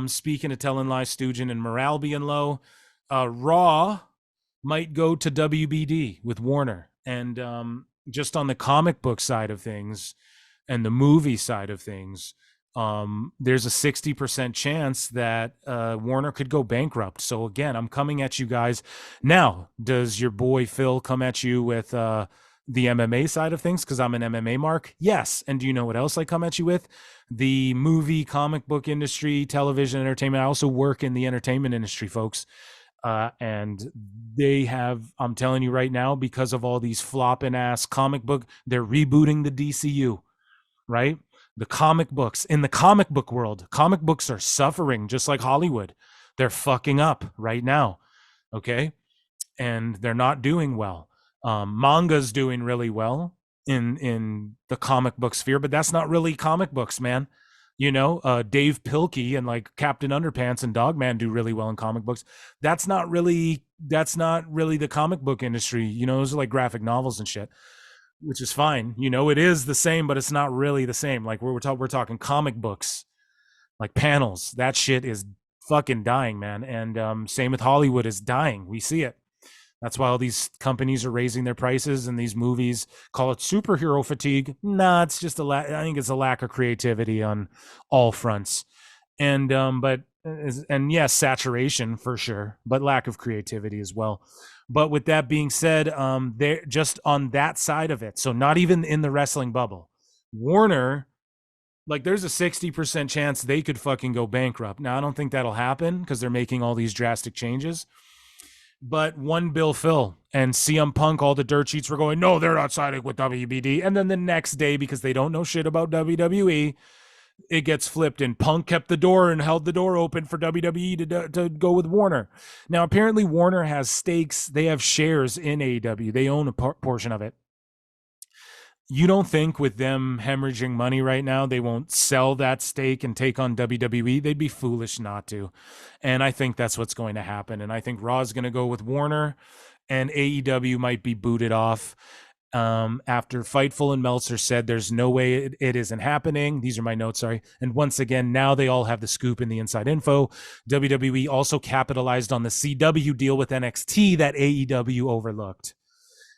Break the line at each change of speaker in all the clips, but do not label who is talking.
Speaking of telling lies, stooging, and morale being low, Raw might go to WBD with Warner. And just on the comic book side of things and the movie side of things, there's a 60% chance that Warner could go bankrupt. So again, I'm coming at you guys. Now, does your boy Phil come at you with the MMA side of things because I'm an MMA mark? Yes. And do you know what else I come at you with? The movie, comic book industry, television, entertainment. I also work in the entertainment industry, folks. And they have, I'm telling you right now, because of all these flopping ass comic book, they're rebooting the DCU, right? The comic books, in the comic book world, comic books are suffering just like Hollywood. They're fucking up right now, okay? And they're not doing well. Manga's doing really well in the comic book sphere, but that's not really comic books, man. You know, Dave Pilkey and like Captain Underpants and Dogman do really well in comic books. That's not really the comic book industry. You know, those are like graphic novels and shit, which is fine. You know, it is the same, but it's not really the same. Like we're talking comic books, like panels. That shit is fucking dying, man. And same with Hollywood is dying. We see it. That's why all these companies are raising their prices, and these movies call it superhero fatigue. Nah, it's just I think it's a lack of creativity on all fronts, and yes, saturation for sure, but lack of creativity as well. But with that being said, they're just on that side of it. So not even in the wrestling bubble, Warner, like there's a 60% chance they could fucking go bankrupt. Now I don't think that'll happen because they're making all these drastic changes. But one Bill Phil and CM Punk, all the dirt sheets were going, no, they're not siding with WBD. And then the next day, because they don't know shit about WWE, it gets flipped, and Punk kept the door and held the door open for WWE to go with Warner. Now, apparently Warner has stakes. They have shares in AEW. They own a portion of it. You don't think with them hemorrhaging money right now, they won't sell that stake and take on WWE? They'd be foolish not to. And I think that's what's going to happen. And I think Raw is going to go with Warner, and AEW might be booted off. After Fightful and Meltzer said there's no way it isn't happening. These are my notes, sorry. And once again, now they all have the scoop and the inside info. WWE also capitalized on the CW deal with NXT that AEW overlooked.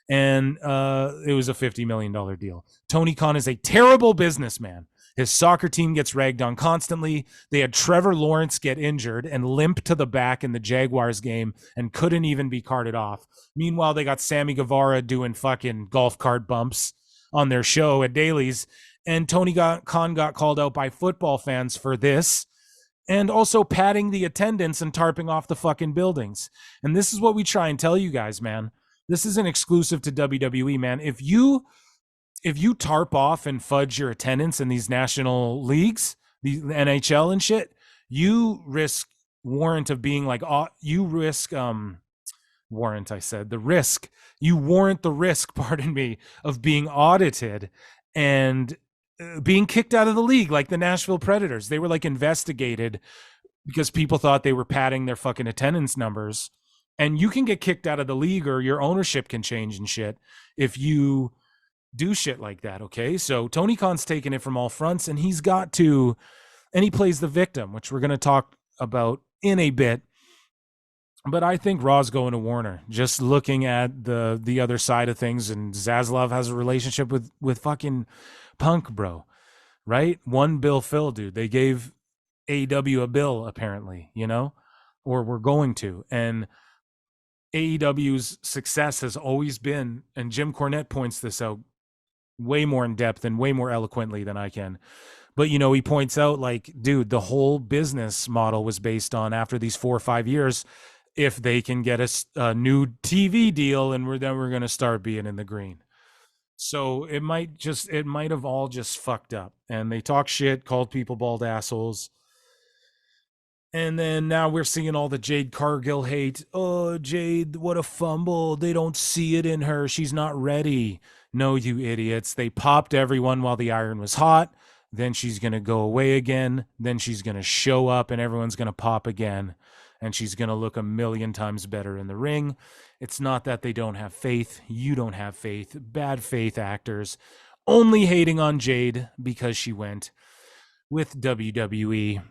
And it was a $50 million deal. Tony Khan is a terrible businessman. His soccer team gets ragged on constantly. They had Trevor Lawrence get injured and limp to the back in the Jaguars game and couldn't even be carted off. Meanwhile, they got Sammy Guevara doing fucking golf cart bumps on their show at Dailies. And Tony Khan got called out by football fans for this, and also padding the attendance and tarping off the fucking buildings. And this is what we try and tell you guys, man. This isn't exclusive to WWE, man. If you tarp off and fudge your attendance in these national leagues, the NHL and shit, you risk warrant of being like, you risk warrant, I said, the risk. You warrant the risk, pardon me, of being audited and being kicked out of the league, like the Nashville Predators. They were like investigated because people thought they were padding their fucking attendance numbers. And you can get kicked out of the league, or your ownership can change and shit if you do shit like that, okay? So Tony Khan's taking it from all fronts, and he plays the victim, which we're going to talk about in a bit. But I think Raw's going to Warner, just looking at the other side of things, and Zaslav has a relationship with fucking Punk, bro, right? One Bill Phil, dude. They gave AEW a bill, apparently, you know, or we're going to, and AEW's success has always been, and Jim Cornette points this out way more in depth and way more eloquently than I can. But, you know, he points out, like, dude, the whole business model was based on, after these 4 or 5 years, if they can get a new TV deal, and we're going to start being in the green. So it might have all just fucked up. And they talk shit, called people bald assholes. And then now we're seeing all the Jade Cargill hate. Oh, Jade, what a fumble. They don't see it in her. She's not ready. No, you idiots. They popped everyone while the iron was hot. Then she's going to go away again. Then she's going to show up, and everyone's going to pop again. And she's going to look 1,000,000 times better in the ring. It's not that they don't have faith. You don't have faith. Bad faith actors. Only hating on Jade because she went with WWE.